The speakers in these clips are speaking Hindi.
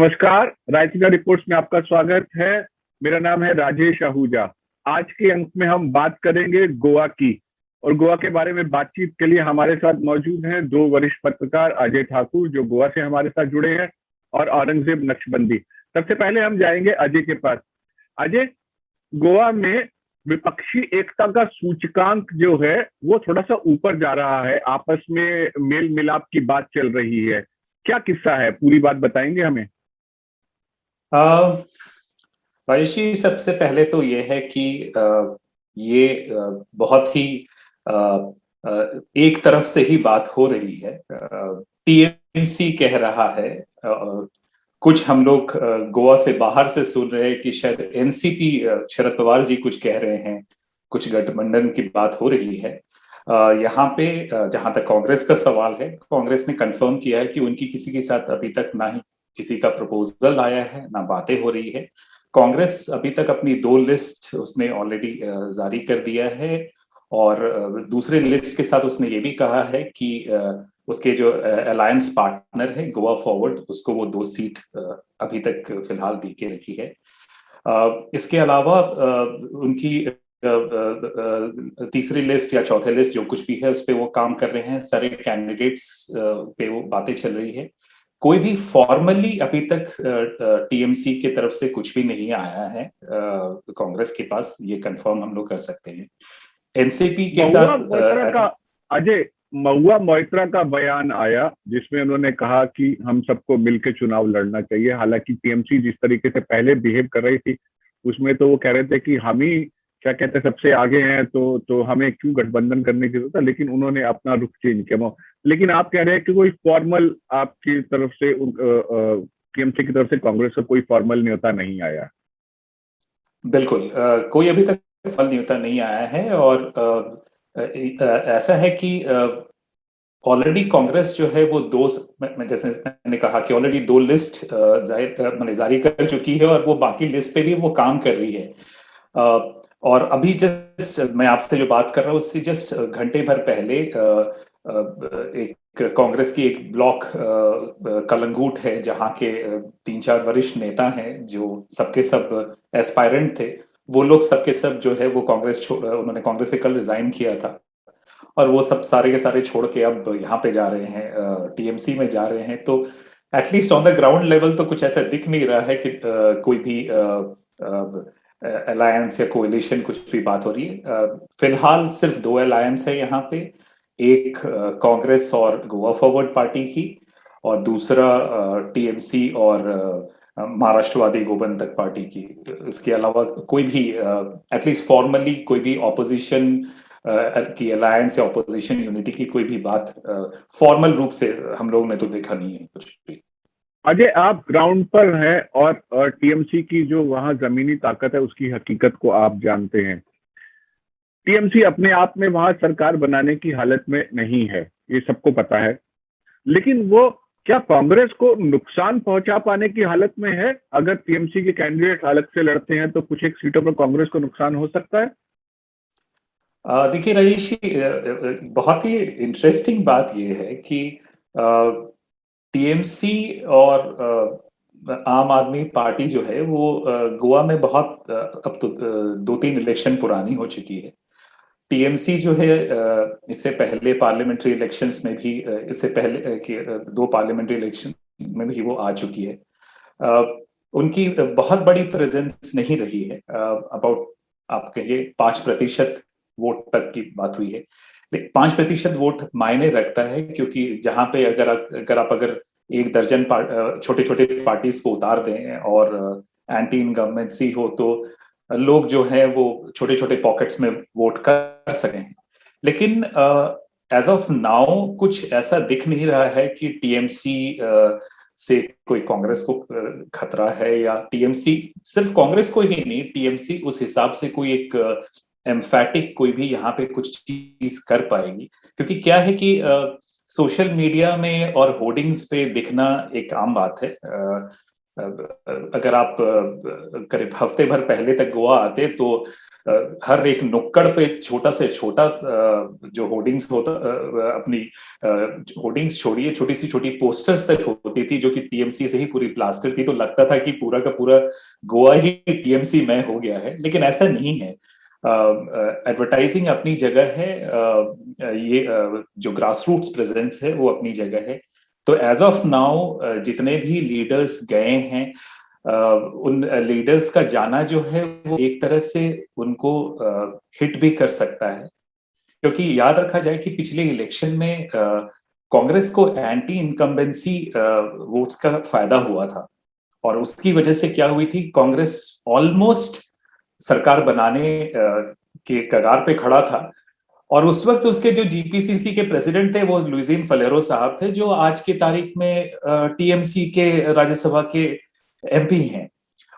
नमस्कार। रायसीना रिपोर्ट्स में आपका स्वागत है। मेरा नाम है राजेश आहूजा। आज के अंक में हम बात करेंगे गोवा की, और गोवा के बारे में बातचीत के लिए हमारे साथ मौजूद हैं दो वरिष्ठ पत्रकार, अजय ठाकुर जो गोवा से हमारे साथ जुड़े हैं, और औरंगजेब नक्शबंदी। सबसे पहले हम जाएंगे अजय के पास। अजय, गोवा में विपक्षी एकता का सूचकांक जो है वो थोड़ा सा ऊपर जा रहा है, आपस में मेल मिलाप की बात चल रही है। क्या किस्सा है, पूरी बात बताएंगे हमें? वैशी, सबसे पहले तो ये है कि ये बहुत ही अ, एक तरफ से ही बात हो रही है। टीएमसी कह रहा है, कुछ हम लोग गोवा से बाहर से सुन रहे हैं कि शायद एनसीपी, शरद पवार जी कुछ कह रहे हैं, कुछ गठबंधन की बात हो रही है। यहाँ पे जहां तक कांग्रेस का सवाल है, कांग्रेस ने कंफर्म किया है कि उनकी किसी के साथ अभी तक ना ही किसी का प्रपोजल आया है, ना बातें हो रही है। कांग्रेस अभी तक अपनी 2 लिस्ट उसने ऑलरेडी जारी कर दिया है, और दूसरे लिस्ट के साथ उसने ये भी कहा है कि उसके जो अलायंस पार्टनर है गोवा फॉरवर्ड, उसको वो 2 सीट अभी तक फिलहाल दी के रखी है। इसके अलावा उनकी तीसरी लिस्ट या चौथे लिस्ट जो कुछ भी है उस पे वो काम कर रहे हैं, सारे कैंडिडेट्स पे वो बातें चल रही है। कोई भी फॉर्मली अभी तक टीएमसी की तरफ से कुछ भी नहीं आया है कांग्रेस के पास, ये कंफर्म हम लोग कर सकते हैं। एनसीपी के महुआ मोइत्रा साथ का, अजय, महुआ मोइत्रा का बयान आया जिसमें उन्होंने कहा कि हम सबको मिलकर चुनाव लड़ना चाहिए। हालांकि टीएमसी जिस तरीके से पहले बिहेव कर रही थी उसमें तो वो कह रहे थे कि हम ही क्या कहते हैं सबसे आगे हैं, तो हमें क्यों गठबंधन करने की जरूरत है, लेकिन उन्होंने अपना रुख चेंज किया। लेकिन आप कह रहे हैं कि कोई फॉर्मल आपकी तरफ से टीएमसी की तरफ से कांग्रेस का कोई फॉर्मल न्योता नहीं आया? बिल्कुल, कोई अभी तक फल न्योता नहीं आया है। और ऐसा है कि ऑलरेडी कांग्रेस जो है वो जैसे मैंने कहा कि ऑलरेडी 2 लिस्ट मैंने जारी कर चुकी है, और वो बाकी लिस्ट पे भी वो काम कर रही है। और अभी जस्ट मैं आपसे जो बात कर रहा हूँ उससे जस्ट घंटे भर पहले एक कांग्रेस की एक ब्लॉक कलंगूट है, जहाँ के 3-4 वरिष्ठ नेता हैं जो सबके सब एस्पायरेंट थे। वो लोग सबके सब जो है वो उन्होंने कांग्रेस से कल रिजाइन किया था, और वो सब सारे के सारे छोड़ के अब यहाँ पे जा रहे हैं, टीएमसी में जा रहे हैं। तो at least on the ground level तो कुछ ऐसा दिख नहीं रहा है कि कोई भी अलायंस या कोएलिशन कुछ भी बात हो रही है। फिलहाल सिर्फ 2 अलायंस है यहाँ पे, एक कांग्रेस और गोवा फॉरवर्ड पार्टी की, और दूसरा टीएमसी और महाराष्ट्रवादी गोबंतक पार्टी की। इसके अलावा कोई भी एटलीस्ट फॉर्मली कोई भी ऑपोजिशन की अलायंस या ऑपोजिशन यूनिटी की कोई भी बात फॉर्मल रूप से हम लोग ने तो देखा नहीं है कुछ भी। अजय, आप ग्राउंड पर हैं और टीएमसी की जो वहां जमीनी ताकत है उसकी हकीकत को आप जानते हैं। टीएमसी अपने आप में वहां सरकार बनाने की हालत में नहीं है, ये सबको पता है। लेकिन वो क्या कांग्रेस को नुकसान पहुंचा पाने की हालत में है? अगर टीएमसी के कैंडिडेट अलग से लड़ते हैं तो कुछ एक सीटों पर कांग्रेस को नुकसान हो सकता है। देखिए रईस जी, बहुत ही इंटरेस्टिंग बात यह है कि टीएमसी और आम आदमी पार्टी जो है वो गोवा में बहुत अब तो 2-3 इलेक्शन पुरानी हो चुकी है। टीएमसी जो है इससे पहले पार्लियामेंट्री इलेक्शंस में भी, इससे पहले कि 2 पार्लियामेंट्री इलेक्शन में भी वो आ चुकी है। उनकी बहुत बड़ी प्रेजेंस नहीं रही है, अबाउट आप कहिए 5% वोट तक की बात हुई है। 5% वोट मायने रखता है, क्योंकि जहां पे अगर 1 दर्जन छोटे छोटे पार्टीज को उतार दें और एंटी इनकम्बेंसी हो, तो लोग जो है वो छोटे छोटे पॉकेट्स में वोट कर सकें। लेकिन एज ऑफ नाउ कुछ ऐसा दिख नहीं रहा है कि टीएमसी से कोई कांग्रेस को खतरा है, या टीएमसी सिर्फ कांग्रेस को ही नहीं, टीएमसी उस हिसाब से कोई एक एम्फैटिक कोई भी यहाँ पे कुछ चीज कर पाएगी। क्योंकि क्या है कि सोशल मीडिया में और होर्डिंग्स पे दिखना एक आम बात है। अगर आप करीब हफ्ते भर पहले तक गोवा आते तो हर एक नुक्कड़ पे छोटा से छोटा जो होर्डिंग्स होता, अपनी होर्डिंग्स छोड़िए, छोटी सी छोटी पोस्टर्स तक होती थी जो कि टीएमसी से ही पूरी प्लास्टर थी, तो लगता था कि पूरा का पूरा गोवा ही टीएमसी में हो गया है, लेकिन ऐसा नहीं है। एडवर्टाइजिंग अपनी जगह है, ये जो ग्रास रूट्स प्रेजेंस है वो अपनी जगह है। तो एज ऑफ नाउ जितने भी लीडर्स गए हैं, उन लीडर्स का जाना जो है वो एक तरह से उनको हिट भी कर सकता है, क्योंकि याद रखा जाए कि पिछले इलेक्शन में कांग्रेस को एंटी इनकम्बेंसी वोट्स का फायदा हुआ था, और उसकी वजह से क्या हुई थी, कांग्रेस ऑलमोस्ट सरकार बनाने के कगार पे खड़ा था। और उस वक्त उसके जो जीपीसीसी के प्रेसिडेंट थे वो लुइजिन फलेरो साहब थे, जो आज की तारीख में टीएमसी के राज्यसभा के एमपी हैं,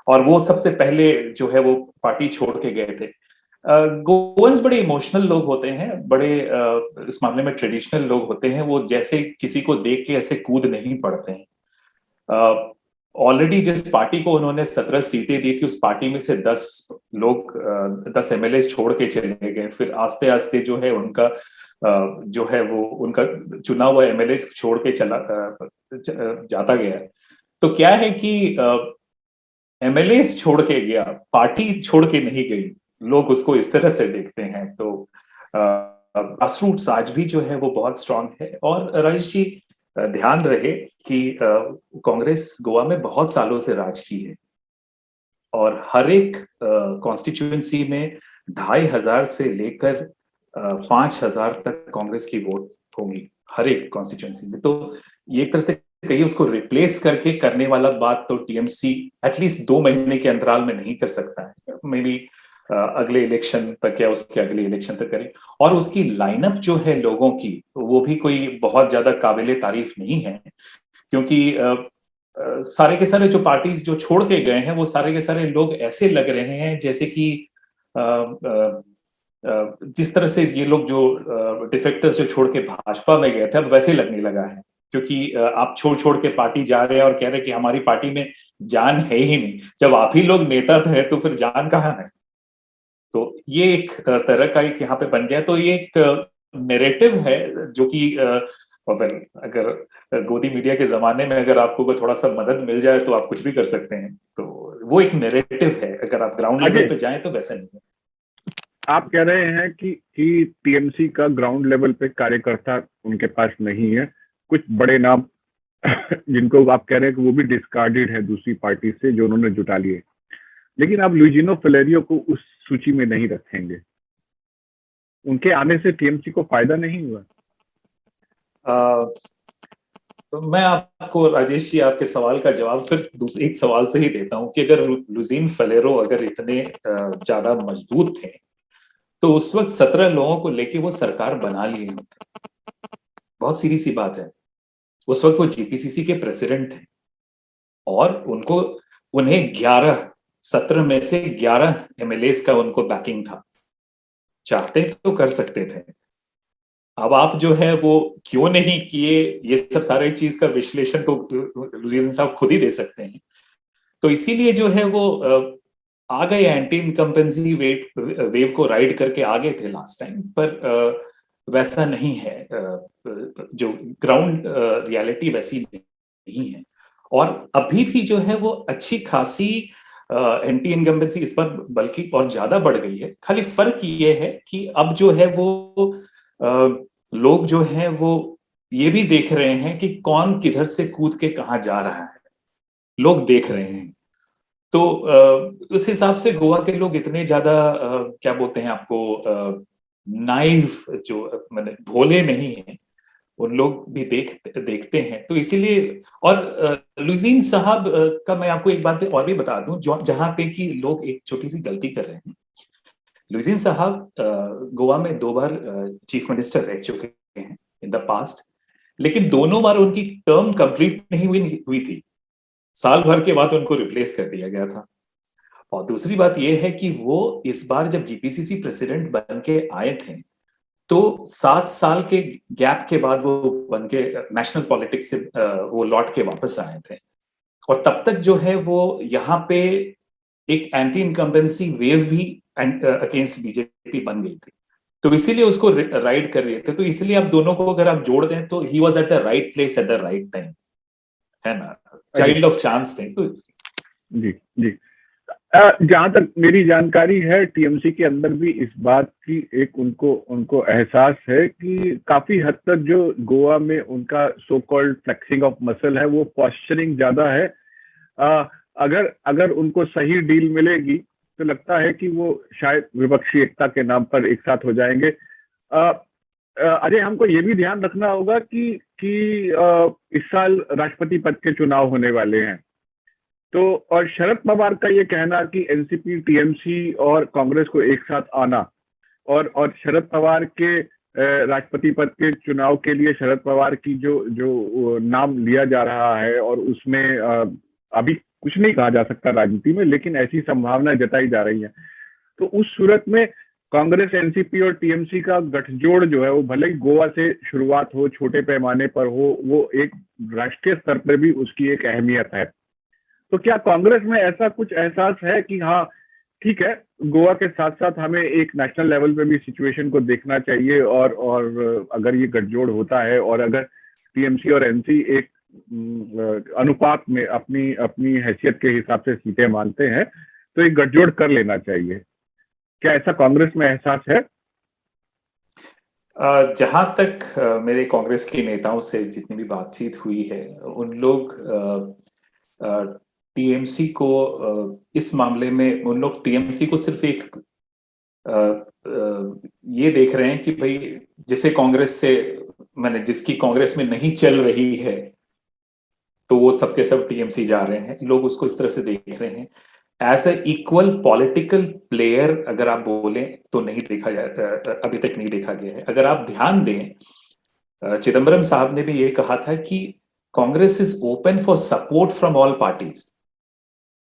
और वो सबसे पहले जो है वो पार्टी छोड़ के गए थे। गोवंस बड़े इमोशनल लोग होते हैं, बड़े इस मामले में ट्रेडिशनल लोग होते हैं, वो जैसे किसी को देख के ऐसे कूद नहीं पड़ते हैं। ऑलरेडी जिस पार्टी को उन्होंने 17 सीटें दी थी, उस पार्टी में से 10 एमएलए छोड़ के चले गए, फिर आस्ते आस्ते जो है उनका जो है वो उनका चुना हुआ एमएलए छोड़ के जाता गया। तो क्या है कि एमएलए छोड़ के गया, पार्टी छोड़ के नहीं गई, लोग उसको इस तरह से देखते हैं। तो ग्रास रूट्स आज भी जो है वो बहुत स्ट्रांग है। और राजेश जी, ध्यान रहे कि कांग्रेस गोवा में बहुत सालों से राज की है, और हर एक कॉन्स्टिट्यूएंसी में 2500 से लेकर 5000 तक कांग्रेस की वोट होंगी हर एक कॉन्स्टिट्यूएंसी में। तो ये एक तरह से कहीं उसको रिप्लेस करके करने वाला बात तो टीएमसी एटलीस्ट 2 महीने के अंतराल में नहीं कर सकता है, मे बी अगले इलेक्शन तक या उसके अगले इलेक्शन तक करें। और उसकी लाइनअप जो है लोगों की, वो भी कोई बहुत ज्यादा काबिले तारीफ नहीं है, क्योंकि सारे के सारे जो पार्टीज जो छोड़ के गए हैं वो सारे के सारे लोग ऐसे लग रहे हैं जैसे कि जिस तरह से ये लोग जो डिफेक्टर्स जो छोड़ के भाजपा में गए थे अब वैसे लगने लगा है, क्योंकि आप छोड़ छोड़ के पार्टी जा रहे हैं और कह रहे हैं कि हमारी पार्टी में जान है ही नहीं। जब आप ही लोग नेता थे तो फिर जान कहाँ है? तो ये एक तरह का एक यहाँ पे बन गया। तो ये एक नैरेटिव है जो कि अगर गोदी मीडिया के जमाने में अगर आपको थोड़ा सा मदद मिल जाए तो आप कुछ भी कर सकते हैं। तो वो एक नैरेटिव है, अगर आप ग्राउंड लेवल पे जाएं तो वैसा नहीं है। आप कह रहे हैं कि टीएमसी का ग्राउंड लेवल पे कार्यकर्ता उनके पास नहीं है, कुछ बड़े नाम जिनको आप कह रहे हैं कि वो भी डिस्कार्डेड है दूसरी पार्टी से जो उन्होंने जुटा लिए, लेकिन आप लुइजिनो फलेरियो को उस सूची में नहीं रखेंगे। उनके आने से टीएमसी को फायदा नहीं हुआ? तो मैं आपको राजेश जी आपके सवाल का जवाब फिर दूसरे एक सवाल से ही देता हूं कि अगर लुइजिन फलेरो अगर इतने ज्यादा मजबूत थे तो उस वक्त 17 लोगों को लेके वो सरकार बना लिए होते। बहुत सीधी सी बात है, उस वक्त वो जीपीसीसी के प्रेसिडेंट थे और उन्हें 17 में से 11 एमएलए का उनको बैकिंग था, चाहते तो कर सकते थे। अब आप जो है वो क्यों नहीं किए, ये सब सारे चीज का विश्लेषण तो लुइजिन साहब खुद ही दे सकते हैं। तो इसीलिए जो है वो आ गए, एंटी इनकम्बेंसी वेव को राइड करके आ गए थे लास्ट टाइम, पर वैसा नहीं है, जो ग्राउंड रियलिटी वैसी नहीं है। और अभी भी जो है वो अच्छी खासी एंटी इनकम्बेंसी इस पर बल्कि और ज्यादा बढ़ गई है। खाली फर्क ये है कि अब जो है वो लोग जो हैं वो ये भी देख रहे हैं कि कौन किधर से कूद के कहाँ जा रहा है, लोग देख रहे हैं। तो उस हिसाब से गोवा के लोग इतने ज्यादा क्या बोलते हैं आपको, नाइव जो मैंने भोले नहीं हैं, उन लोग भी देखते हैं। तो इसीलिए, और लुइजिन साहब का मैं आपको एक बात और भी बता दूं, जो जहां पे कि लोग एक छोटी सी गलती कर रहे हैं। लुइजिन साहब गोवा में 2 बार चीफ मिनिस्टर रह चुके हैं इन द पास्ट, लेकिन दोनों बार उनकी टर्म कंप्लीट नहीं हुई थी, साल भर के बाद उनको रिप्लेस कर दिया गया था। और दूसरी बात यह है कि वो इस बार जब जीपीसीसी प्रेसिडेंट बन के आए थे तो 7 साल के गैप के बाद वो बन के नेशनल पॉलिटिक्स से वो लौट के वापस आए थे। और तब तक जो है वो यहाँ पे एक एंटी इनकम्बेंसी वेव भी अगेंस्ट बीजेपी बन गई थी, तो इसीलिए उसको राइड कर दिए थे। तो इसलिए आप दोनों को अगर आप जोड़ दें तो he was at the right place at the right time, है ना, जी चाइल्ड ऑफ चांस थे तो। जी जी। जहां तक मेरी जानकारी है, टीएमसी के अंदर भी इस बात की एक उनको उनको एहसास है कि काफी हद तक जो गोवा में उनका so called flexing of muscle है, वो पॉस्चरिंग ज्यादा है। अगर अगर उनको सही डील मिलेगी तो लगता है कि वो शायद विपक्षी एकता के नाम पर एक साथ हो जाएंगे। अजय, हमको ये भी ध्यान रखना होगा कि इस साल राष्ट्रपति पद के चुनाव होने वाले हैं। तो और शरद पवार का ये कहना कि एनसीपी, टीएमसी और कांग्रेस को एक साथ आना, और शरद पवार के राष्ट्रपति पद के चुनाव के लिए शरद पवार की जो जो नाम लिया जा रहा है, और उसमें अभी कुछ नहीं कहा जा सकता राजनीति में, लेकिन ऐसी संभावना जताई जा रही है। तो उस सूरत में कांग्रेस, एनसीपी और टीएमसी का गठजोड़ जो है, वो भले ही गोवा से शुरुआत हो, छोटे पैमाने पर हो, वो एक राष्ट्रीय स्तर पर भी उसकी एक अहमियत है। तो क्या कांग्रेस में ऐसा कुछ एहसास है कि हाँ ठीक है, गोवा के साथ साथ हमें एक नेशनल लेवल पे भी सिचुएशन को देखना चाहिए, और अगर ये गठजोड़ होता है और अगर टीएमसी और एनसी एक अनुपात में अपनी अपनी हैसियत के हिसाब से सीटें मानते हैं, तो एक गठजोड़ कर लेना चाहिए? क्या ऐसा कांग्रेस में एहसास है? जहां तक मेरे कांग्रेस के नेताओं से जितनी भी बातचीत हुई है, उन लोग टीएमसी को इस मामले में, उन लोग टीएमसी को सिर्फ एक ये देख रहे हैं कि भाई जिसे कांग्रेस से, मैंने जिसकी कांग्रेस में नहीं चल रही है, तो वो सबके सब टीएमसी जा रहे हैं। लोग उसको इस तरह से देख रहे हैं। As a equal political player अगर आप बोलें तो नहीं देखा जाए, अभी तक नहीं देखा गया है। अगर आप ध्यान दें, चिदम्बरम साहब ने भी ये कहा था कि Congress is open for support from all parties.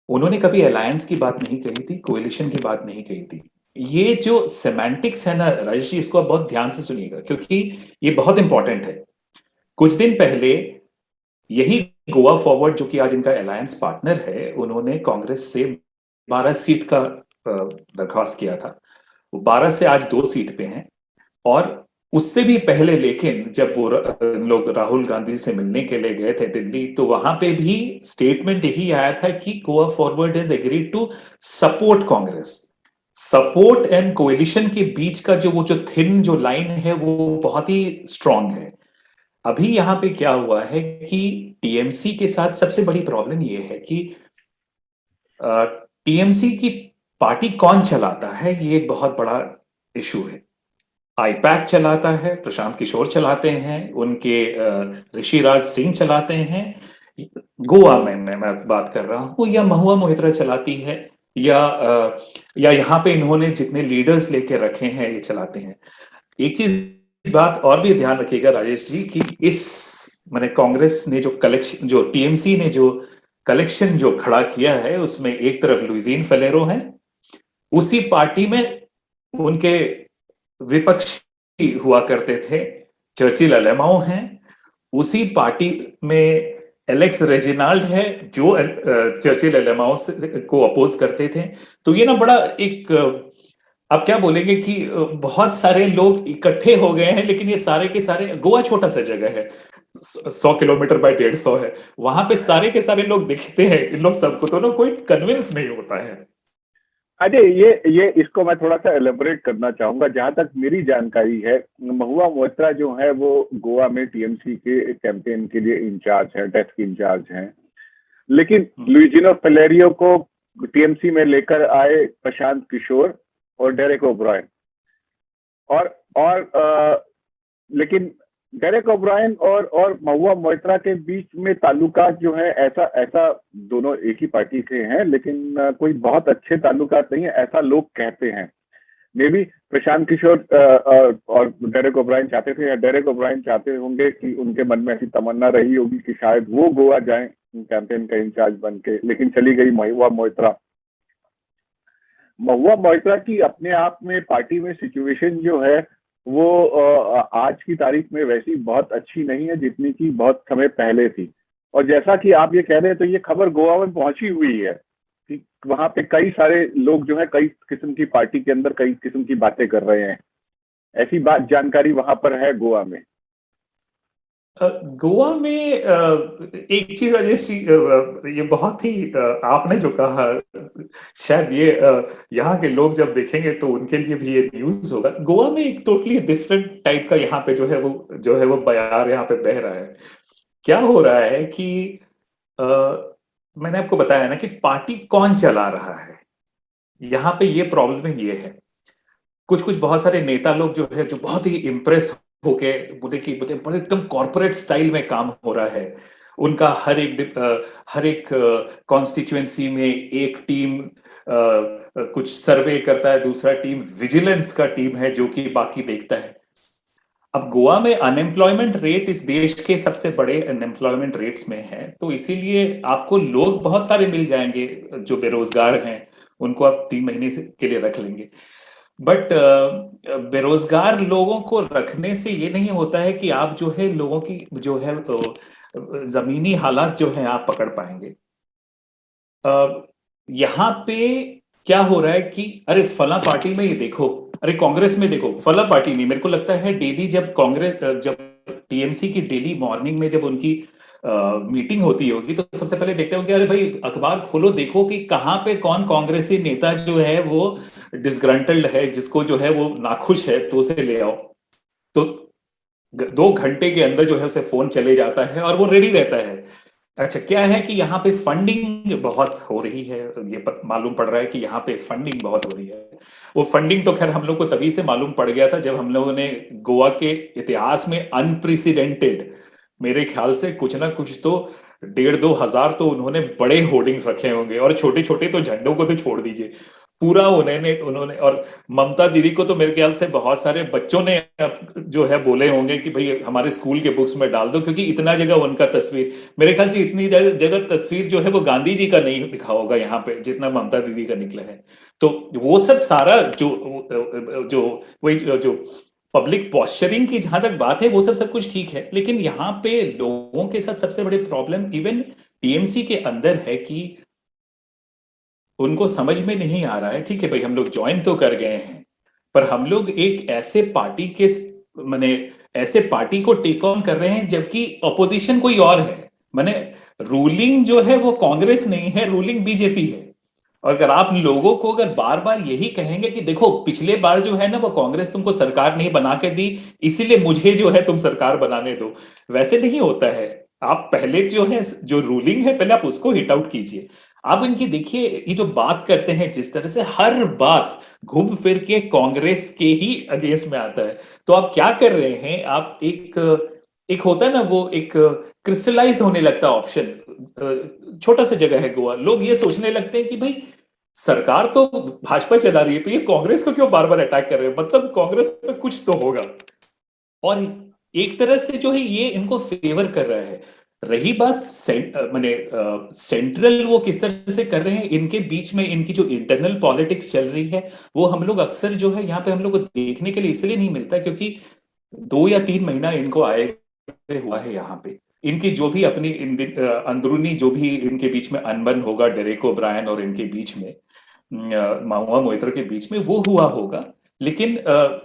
उन्होंने कभी अलायंस की बात नहीं कही थी, कोएलिशन की बात नहीं कही थी। ये जो सेमेंटिक्स है ना राजेश जी, इसको आप बहुत ध्यान से सुनिएगा, क्योंकि ये बहुत इंपॉर्टेंट है। कुछ दिन पहले यही गोवा फॉरवर्ड, जो कि आज इनका अलायंस पार्टनर है, उन्होंने कांग्रेस से 12 सीट का दरख्वास्त किया था। वो 12 से आज 2 सीट पे हैं। और उससे भी पहले, लेकिन जब वो लोग राहुल गांधी से मिलने के लिए गए थे दिल्ली, तो वहां पे भी स्टेटमेंट यही आया था कि Goa Forward is agreed to support Congress. Support and coalition के बीच का जो थिन जो लाइन है, वो बहुत ही स्ट्रांग है। अभी यहां पे क्या हुआ है कि टीएमसी के साथ सबसे बड़ी प्रॉब्लम ये है कि टीएमसी की पार्टी कौन चलाता है, ये एक बहुत बड़ा इशू है। आईपैक चलाता है, प्रशांत किशोर चलाते हैं, उनके ऋषिराज सिंह चलाते हैं, गोवा में मैं बात कर रहा हूं, या महुआ मोहित्रा चलाती है, या यहाँ पे इन्होंने जितने लीडर्स लेके रखे हैं ये चलाते हैं। एक चीज बात और भी ध्यान रखिएगा राजेश जी, कि इस मैंने कांग्रेस ने जो कलेक्शन, जो टीएमसी ने जो कलेक्शन जो खड़ा किया है, उसमें एक तरफ लुइजीन फेलेरो है, उसी पार्टी में उनके विपक्षी हुआ करते थे चर्चिल अलेमाओ हैं, उसी पार्टी में एलेक्स रेजिनाल्ड है जो चर्चिल अलेमाओ को अपोज करते थे। तो ये ना बड़ा एक, आप क्या बोलेंगे कि बहुत सारे लोग इकट्ठे हो गए हैं, लेकिन ये सारे के सारे, गोवा छोटा सा जगह है, 100 किलोमीटर बाय 150 है, वहां पे सारे के सारे लोग दिखते हैं, इन लोग सबको तो ना कोई कन्विंस नहीं होता है। अजय, ये इसको मैं थोड़ा सा एलेबोरेट करना चाहूंगा। जहां तक मेरी जानकारी है, महुआ मोहित्रा जो है वो गोवा में टीएमसी के कैंपेन के लिए इंचार्ज है, डेस्क इंचार्ज हैं। लेकिन लुइजिनो फेलेरियो को टीएमसी में लेकर आए प्रशांत किशोर और डेरेक ओब्रायन। लेकिन डेरेक ओब्रायन और महुआ मोहित्रा के बीच में ताल्लुकात जो है, ऐसा ऐसा दोनों एक ही पार्टी के हैं, लेकिन कोई बहुत अच्छे ताल्लुकात नहीं है, ऐसा लोग कहते हैं। मे बी प्रशांत किशोर और डेरेक ओब्रायन चाहते थे, या डेरेक ओब्रायन चाहते होंगे कि उनके मन में ऐसी तमन्ना रही होगी कि शायद वो गोवा जाएं कैंपेन का इंचार्ज बन के, लेकिन चली गई महुआ मोहित्रा। महुआ मोहित्रा की अपने आप में पार्टी में सिचुएशन जो है वो आज की तारीख में वैसी बहुत अच्छी नहीं है जितनी की बहुत समय पहले थी। और जैसा कि आप ये कह रहे हैं, तो ये खबर गोवा में पहुंची हुई है। कि वहां पे कई सारे लोग जो है कई किस्म की पार्टी के अंदर कई किस्म की बातें कर रहे हैं, ऐसी बात जानकारी वहां पर है गोवा में? गोवा में एक चीज राजेश जी, ये बहुत ही आपने जो कहा, शायद ये यहाँ के लोग जब देखेंगे तो उनके लिए भी ये न्यूज होगा। गोवा में एक टोटली डिफरेंट टाइप का यहाँ पे जो है वो बयार यहाँ पे बह रहा है। क्या हो रहा है कि अ, मैंने आपको बताया ना कि पार्टी कौन चला रहा है, यहाँ पे ये प्रॉब्लम ये है। कुछ कुछ बहुत सारे नेता लोग जो है जो बहुत ही इम्प्रेस होके बोले कि बोले बड़े एकदम कॉर्पोरेट स्टाइल में काम हो रहा है उनका। हर एक कॉन्स्टिट्यूएंसी में एक टीम कुछ सर्वे करता है, दूसरा टीम विजिलेंस का टीम है जो कि बाकी देखता है। अब गोवा में अनएम्प्लॉयमेंट रेट इस देश के सबसे बड़े अनएम्प्लॉयमेंट रेट्स में है, तो इसीलिए आपको लोग बहुत सारे मिल जाएंगे जो बेरोजगार हैं, उनको आप 3 महीने के लिए रख लेंगे। बट बेरोजगार लोगों को रखने से ये नहीं होता है कि आप जो है लोगों की जो है जमीनी हालात जो है आप पकड़ पाएंगे। यहाँ पे क्या हो रहा है कि अरे फला पार्टी में ये देखो, अरे कांग्रेस में देखो, फला पार्टी नहीं। मेरे को लगता है डेली जब टीएमसी की डेली मॉर्निंग में जब उनकी मीटिंग होती होगी तो सबसे पहले देखते होंगे अरे भाई अखबार खोलो देखो कि कहाँ पे कौन कांग्रेसी नेता जो है वो डिसग्रंटल्ड है, जिसको जो है वो नाखुश है, तो उसे ले आओ। तो 2 घंटे के अंदर जो है उसे फोन चले जाता है और वो रेडी रहता है। अच्छा, क्या है कि यहाँ पे फंडिंग बहुत हो रही है, ये मालूम पड़ रहा है कि यहाँ पे फंडिंग बहुत हो रही है। वो फंडिंग तो खैर हम लोग को तभी से मालूम पड़ गया था जब हम लोगों ने गोवा के इतिहास में अनप्रेसिडेंटेड, मेरे ख्याल से कुछ ना कुछ तो 1,500-2,000 तो उन्होंने बड़े होर्डिंग्स रखे होंगे, और छोटे छोटे तो झंडों को तो छोड़ दीजिए, पूरा उन्होंने उन्होंने और ममता दीदी को तो मेरे ख्याल से बहुत सारे बच्चों ने जो है बोले होंगे कि भाई हमारे स्कूल के बुक्स में डाल दो, क्योंकि इतना जगह उनका तस्वीर, मेरे ख्याल से इतनी जगह तस्वीर जो है वो गांधी जी का नहीं लिखा होगा यहाँ पे जितना ममता दीदी का निकला है। तो वो सब सारा जो जो वही जो पब्लिक पॉस्चरिंग की जहां तक बात है वो सब सब कुछ ठीक है, लेकिन यहाँ पे लोगों के साथ सबसे बड़ी प्रॉब्लम इवन टीएमसी के अंदर है कि उनको समझ में नहीं आ रहा है। ठीक है भाई, हम लोग ज्वाइन तो कर गए हैं, पर हम लोग एक ऐसे पार्टी के माने ऐसे पार्टी को टेक ऑन कर रहे हैं जबकि ऑपोजिशन कोई और है। माने रूलिंग जो है वो कांग्रेस नहीं है, रूलिंग बीजेपी है। और अगर आप लोगों को अगर बार बार यही कहेंगे कि देखो पिछले बार जो है ना वो कांग्रेस तुमको सरकार नहीं बना के दी, इसीलिए मुझे जो है तुम सरकार बनाने दो, वैसे नहीं होता है। आप पहले जो है जो रूलिंग है पहले आप उसको हिट आउट कीजिए। आप इनकी देखिए ये जो बात करते हैं जिस तरह से हर बात घूम फिर के कांग्रेस के ही अगेंस्ट में आता है, तो आप क्या कर रहे हैं, आप एक एक होता है ना वो एक क्रिस्टलाइज होने लगता है ऑप्शन। छोटा सा जगह है गोवा, लोग ये सोचने लगते हैं कि भाई सरकार तो भाजपा चला रही है तो ये कांग्रेस को क्यों बार बार अटैक कर रहे हैं, मतलब कांग्रेस में कुछ तो होगा। और एक तरह से जो है ये इनको फेवर कर रहा है। रही बात माने सेंट्रल वो किस तरह से कर रहे हैं, इनके बीच में इनकी जो इंटरनल पॉलिटिक्स चल रही है वो हम लोग अक्सर जो है यहाँ पे हम लोग को देखने के लिए इसलिए नहीं मिलता क्योंकि 2 या 3 महीना इनको आए हुआ है यहाँ पे। इनकी जो भी अपनी अंदरूनी जो भी इनके बीच में अनबन होगा डेरेक ओब्रायन और इनके बीच में, माहुआ मोइत्रा के बीच में, वो हुआ होगा। लेकिन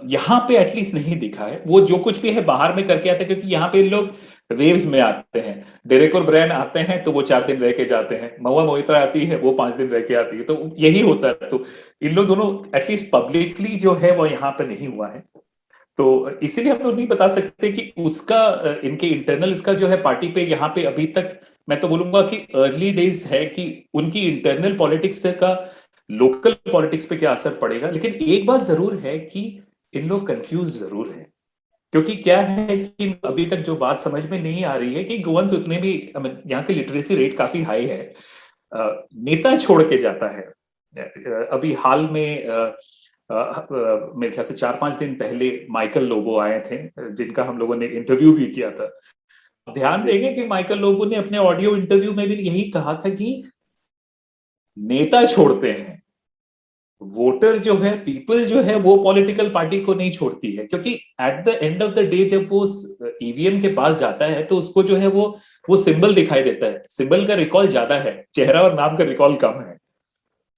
यहाँ पे एटलीस्ट नहीं दिखा है। वो जो कुछ भी है बाहर में करके आते हैं, क्योंकि यहाँ पे लोग वेव्स में आते हैं। डेरेक और ब्रायन आते हैं तो वो 4 दिन रह के जाते हैं, महुआ मोइत्रा आती है वो 5 दिन रह के आती है, तो यही होता है। तो इन लोग दोनों एटलीस्ट पब्लिकली जो है वो यहाँ पे नहीं हुआ है। तो इसीलिए हम लोग नहीं बता सकते कि उसका इनके इंटरनल इसका जो है पार्टी पे यहाँ पे अभी तक मैं तो बोलूंगा कि अर्ली डेज है कि उनकी इंटरनल पॉलिटिक्स का लोकल पॉलिटिक्स पे क्या असर पड़ेगा। लेकिन एक बात जरूर है कि इन लोग कंफ्यूज जरूर है, क्योंकि क्या है कि अभी तक जो बात समझ में नहीं आ रही है कि गोवंस उतने भी यहाँ के लिटरेसी रेट काफी हाई है। नेता छोड़ के जाता है। अभी हाल में मेरे ख्याल से 4-5 दिन पहले माइकल लोबो आए थे जिनका हम लोगों ने इंटरव्यू भी किया था। ध्यान देंगे कि माइकल लोबो ने अपने ऑडियो इंटरव्यू में भी यही कहा था कि नेता छोड़ते हैं, वोटर जो है, पीपल जो है वो पॉलिटिकल पार्टी को नहीं छोड़ती है। क्योंकि at the end of the day जब वो ईवीएम के पास जाता है तो उसको जो है वो सिंबल दिखाई देता है, सिंबल का रिकॉल ज्यादा है, चेहरा और नाम का रिकॉल कम है।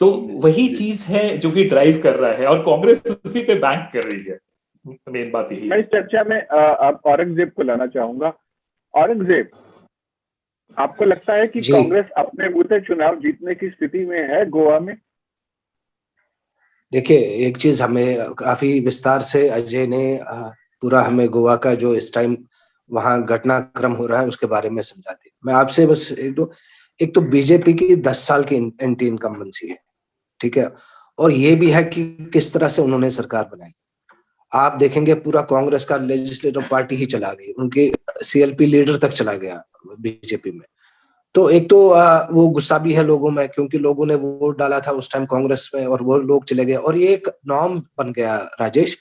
तो वही चीज है जो कि ड्राइव कर रहा है, और कांग्रेस उसी पे बैंक कर रही है। मेन बात यही मैं है। इस चर्चा में अब औरंगजेब को लाना चाहूंगा। औरंगजेब, आपको लगता है कि जी कांग्रेस अपने बूते चुनाव जीतने की स्थिति में है गोवा में? देखिए, एक चीज हमें काफी विस्तार से अजय ने पूरा हमें गोवा का जो इस टाइम वहां घटनाक्रम हो रहा है उसके बारे में समझा दी। मैं आपसे बस एक तो बीजेपी की 10 साल की एंटी इनकम्बेंसी है, ठीक है, और ये भी है कि किस तरह से उन्होंने सरकार बनाई। आप देखेंगे पूरा कांग्रेस का लेजिस्लेटिव पार्टी ही चला गई, उनके सीएलपी लीडर तक चला गया बीजेपी में। तो एक तो वो गुस्सा भी है लोगों में, क्योंकि लोगों ने वोट डाला था उस टाइम कांग्रेस में और वो लोग चले गए, और ये एक नॉर्म बन गया राजेश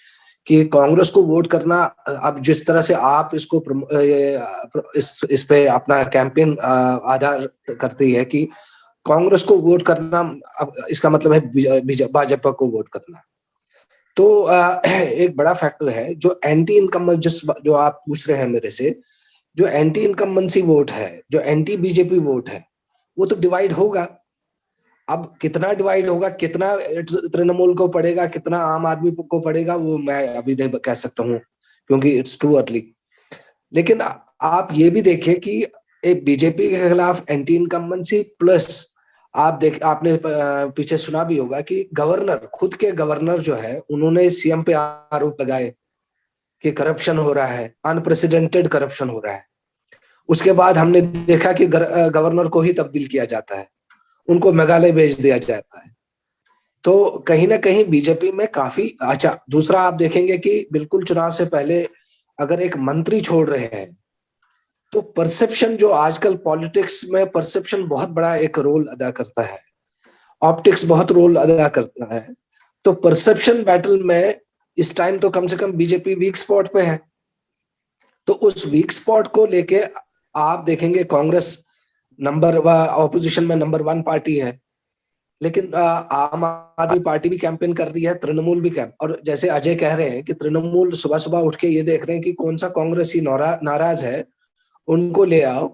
कि कांग्रेस को वोट करना। अब जिस तरह से आप इसको इस पे अपना कैंपेन आधार करती है कि कांग्रेस को वोट करना, अब इसका मतलब है भाजपा को वोट करना। तो एक बड़ा फैक्टर है जो एंटी इनकम, जो आप पूछ रहे हैं मेरे से, जो एंटी इनकम्बेंसी वोट है, जो एंटी बीजेपी वोट है, वो तो डिवाइड होगा। अब कितना डिवाइड होगा, कितना तृणमूल को पड़ेगा, कितना आम आदमी को पड़ेगा, वो मैं अभी नहीं कह सकता हूँ, क्योंकि इट्स टू अर्ली। लेकिन आप ये भी देखिए कि एक बीजेपी के खिलाफ एंटी इनकम्बेंसी प्लस आपने पीछे सुना भी होगा कि गवर्नर, खुद के गवर्नर जो है, उन्होंने सीएम पे आरोप लगाए कि करप्शन हो रहा है, अनप्रेसिडेंटेड करप्शन हो रहा है। उसके बाद हमने देखा कि गवर्नर को ही तब्दील किया जाता है, उनको मेघालय भेज दिया जाता है। तो कहीं ना कहीं बीजेपी में काफी अच्छा। दूसरा, आप देखेंगे कि बिल्कुल चुनाव से पहले अगर एक मंत्री छोड़ रहे हैं, तो परसेप्शन, जो आजकल पॉलिटिक्स में परसेप्शन बहुत बड़ा एक रोल अदा करता है, ऑप्टिक्स बहुत रोल अदा करता है। तो परसेप्शन बैटल में इस टाइम तो कम से कम बीजेपी वीक स्पॉट पे है। तो उस वीक स्पॉट को लेके आप देखेंगे कांग्रेस ऑपोजिशन में नंबर 1 पार्टी है, लेकिन आम आदमी पार्टी भी कैंपेन कर रही है, तृणमूल भी और जैसे अजय कह रहे हैं कि तृणमूल सुबह सुबह उठ के ये देख रहे हैं कि कौन सा कांग्रेसी नाराज है, उनको ले आओ।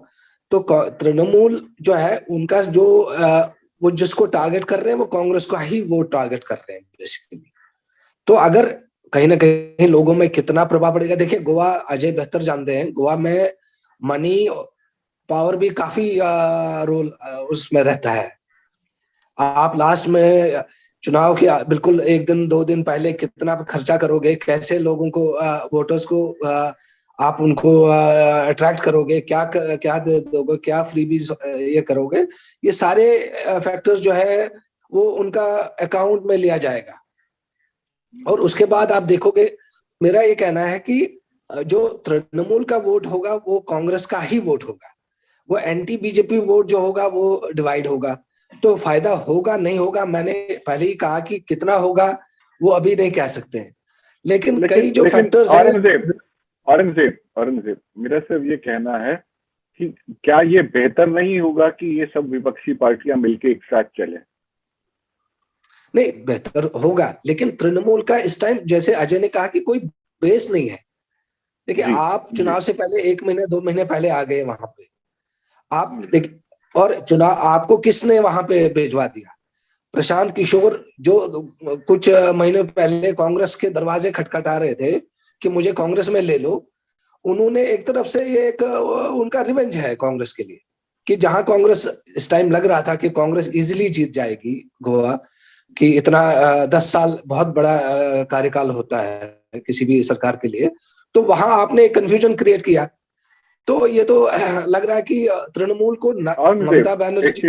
तो तृणमूल जो है उनका जो वो जिसको टारगेट कर रहे हैं वो कांग्रेस को ही वोट टारगेट कर रहे हैं बेसिकली। तो अगर कहीं ना कहीं लोगों में कितना प्रभाव पड़ेगा, देखिए गोवा अजय बेहतर जानते हैं, गोवा में मनी पावर भी काफी रोल उसमें रहता है। आप लास्ट में चुनाव के बिल्कुल 1 दिन 2 दिन पहले कितना खर्चा करोगे, कैसे लोगों को वोटर्स को आप उनको अट्रैक्ट करोगे, क्या दे दोगे, क्या फ्रीबीज ये करोगे, ये सारे फैक्टर्स जो है वो उनका अकाउंट में लिया जाएगा। और उसके बाद आप देखोगे, मेरा ये कहना है कि जो तृणमूल का वोट होगा वो कांग्रेस का ही वोट होगा, वो एंटी बीजेपी वोट जो होगा वो डिवाइड होगा। तो फायदा होगा नहीं होगा, मैंने पहले ही कहा कि कितना होगा वो अभी नहीं कह सकते हैं, लेकिन कई जो फैक्टर्स हैं। औरंगजेब, मेरा सिर्फ ये कहना है कि क्या ये बेहतर नहीं होगा कि ये सब विपक्षी पार्टियां मिलकर एक साथ चले? नहीं, बेहतर होगा, लेकिन तृणमूल का इस टाइम, जैसे अजय ने कहा, कि कोई बेस नहीं है। देखिए, आप चुनाव से पहले 1 महीने 2 महीने पहले आ गए वहां पे, आप देख, और चुनाव आपको किसने वहां पे भिजवा दिया? प्रशांत किशोर, जो कुछ महीने पहले कांग्रेस के दरवाजे खटखटा रहे थे कि मुझे कांग्रेस में ले लो, उन्होंने एक तरफ से ये एक उनका रिवेंज है कांग्रेस के लिए, कि जहां कांग्रेस इस टाइम लग रहा था कि कांग्रेस इजीली जीत जाएगी गोवा, कि इतना 10 साल बहुत बड़ा कार्यकाल होता है किसी भी सरकार के लिए, तो वहां आपने एक कंफ्यूजन क्रिएट किया। तो ये तो लग रहा है कि तृणमूल को ममता बनर्जी।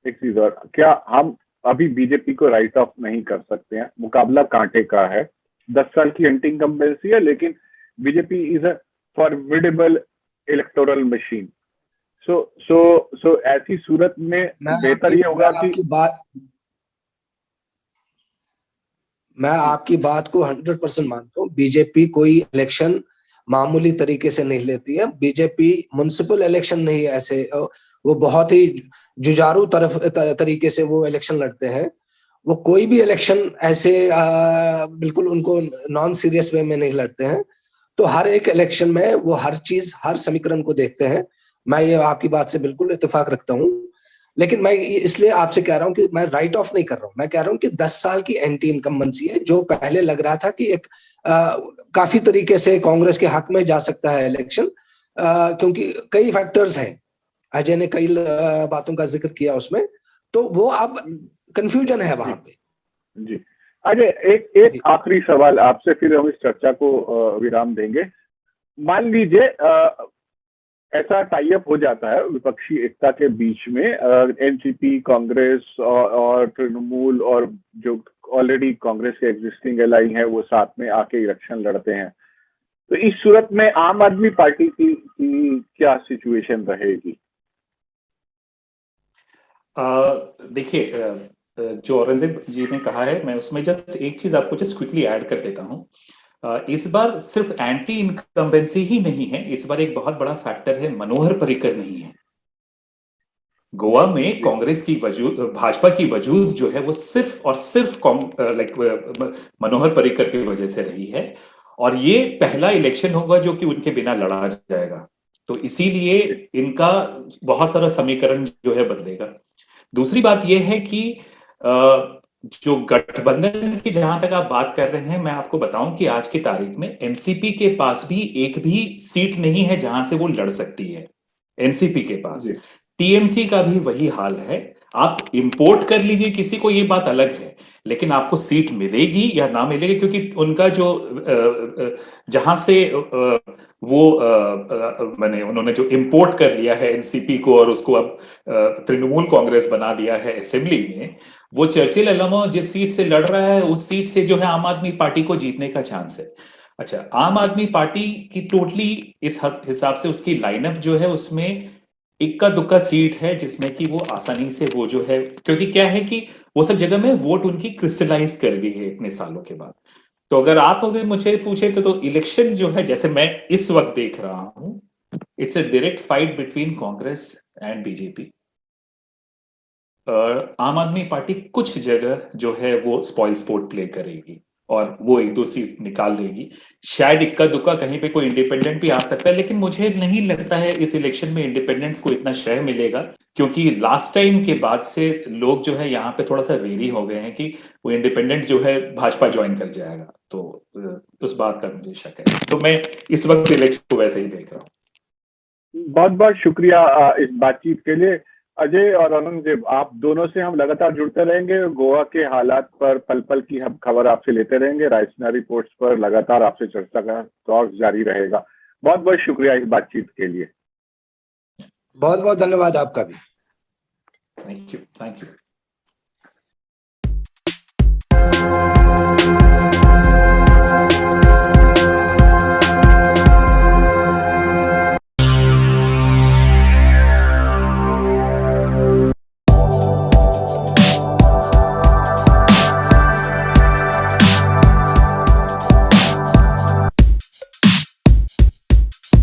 एक चीज और, क्या हम अभी बीजेपी को राइट ऑफ नहीं कर सकते हैं? मुकाबला कांटे का है, 10 साल की एंटी इनकम्बेंसी है, लेकिन BJP is a formidable electoral machine. So ऐसी सूरत में बेहतर ये होगा कि मैं आपकी बात को 100% मानता हूँ। बीजेपी कोई इलेक्शन मामूली तरीके से नहीं लेती है। बीजेपी म्युनिसिपल इलेक्शन नहीं, ऐसे वो बहुत ही जुझारू तरीके से वो इलेक्शन लड़ते हैं। वो कोई भी इलेक्शन ऐसे बिल्कुल उनको नॉन सीरियस वे में नहीं लड़ते हैं। तो हर एक इलेक्शन में वो हर चीज, हर समीकरण को देखते हैं। मैं ये आपकी बात से बिल्कुल इत्तेफाक रखता हूँ। लेकिन मैं इसलिए आपसे कह रहा हूं कि मैं राइट ऑफ नहीं कर रहा हूं, मैं कह रहा हूं कि 10 साल की एंटी इनकम्बेंसी है, जो पहले लग रहा था कि एक काफी तरीके से कांग्रेस के हक में जा सकता है इलेक्शन, क्योंकि कई फैक्टर्स हैं, अजय ने कई बातों का जिक्र किया उसमें, तो वो अब कंफ्यूजन है वहां पे। जी अजय, एक आखिरी सवाल आपसे, फिर हम इस चर्चा को विराम देंगे। मान लीजिए ऐसा टाई अप हो जाता है विपक्षी एकता के बीच में, एनसीपी, कांग्रेस और तृणमूल, और जो ऑलरेडी कांग्रेस के एग्जिस्टिंग एलाई है वो साथ में आके इलेक्शन लड़ते हैं, तो इस सूरत में आम आदमी पार्टी की क्या सिचुएशन रहेगी? देखिए, जो औरंगजेब जी ने कहा है, मैं उसमें जस्ट एक चीज आपको जस्ट क्विकली ऐड कर देता हूं। इस बार सिर्फ एंटी इनकम्बेंसी ही नहीं है, इस बार एक बहुत बड़ा फैक्टर है मनोहर पर्रिकर नहीं है। गोवा में कांग्रेस की वजूद, भाजपा की वजूद जो है वो सिर्फ और सिर्फ मनोहर पर्रिकर की वजह से रही है, और ये पहला इलेक्शन होगा जो कि उनके बिना लड़ा जाएगा, तो इसीलिए इनका बहुत सारा समीकरण जो है बदलेगा। दूसरी बात यह है कि जो गठबंधन की जहां तक आप बात कर रहे हैं, मैं आपको बताऊं कि आज की तारीख में एनसीपी के पास भी एक भी सीट नहीं है जहां से वो लड़ सकती है, एनसीपी के पास। टीएमसी का भी वही हाल है। आप इंपोर्ट कर लीजिए किसी को, ये बात अलग है, लेकिन आपको सीट मिलेगी या ना मिलेगी, क्योंकि उनका जो जहां से वो मैंने उन्होंने जो इंपोर्ट कर लिया है एनसीपी को, और उसको अब तृणमूल कांग्रेस बना दिया है असेंबली में, वो चर्चिल एलामो जिस सीट से लड़ रहा है उस सीट से जो है आम आदमी पार्टी को जीतने का चांस है। अच्छा, आम आदमी पार्टी की टोटली इस हिसाब से उसकी लाइनअप जो है उसमें इक्का दुक्का सीट है जिसमें कि वो आसानी से वो जो है, क्योंकि क्या है कि वो सब जगह में वोट उनकी क्रिस्टलाइज कर गई है इतने सालों के बाद। तो अगर मुझे पूछे तो इलेक्शन जो है जैसे मैं इस वक्त देख रहा हूं, it's a direct fight between Congress and BJP. आम आदमी पार्टी कुछ जगह जो है वो स्पॉइल स्पोर्ट प्ले करेगी और वो एक दो सीट निकाल लेगी, शायद इक्का दुक्का कहीं पे कोई इंडिपेंडेंट भी आ सकता है, लेकिन मुझे नहीं लगता है इस इलेक्शन में इंडिपेंडेंट्स को इतना श्रेय मिलेगा, क्योंकि लास्ट टाइम के बाद से लोग जो है यहाँ पे थोड़ा सा वेरी हो गए हैं कि वो इंडिपेंडेंट जो है भाजपा ज्वाइन कर जाएगा, तो उस बात का मुझे शक है। तो मैं इस वक्त इलेक्शन को वैसे ही देख रहा हूँ। बहुत बहुत शुक्रिया इस बातचीत के लिए अजय और औरंगजेब। आप दोनों से हम लगातार जुड़ते रहेंगे, गोवा के हालात पर पल पल की हम खबर आपसे लेते रहेंगे, रायसीना रिपोर्ट्स पर लगातार आपसे चर्चा का दौर जारी रहेगा। बहुत बहुत शुक्रिया इस बातचीत के लिए। बहुत बहुत धन्यवाद आपका भी। Thank you.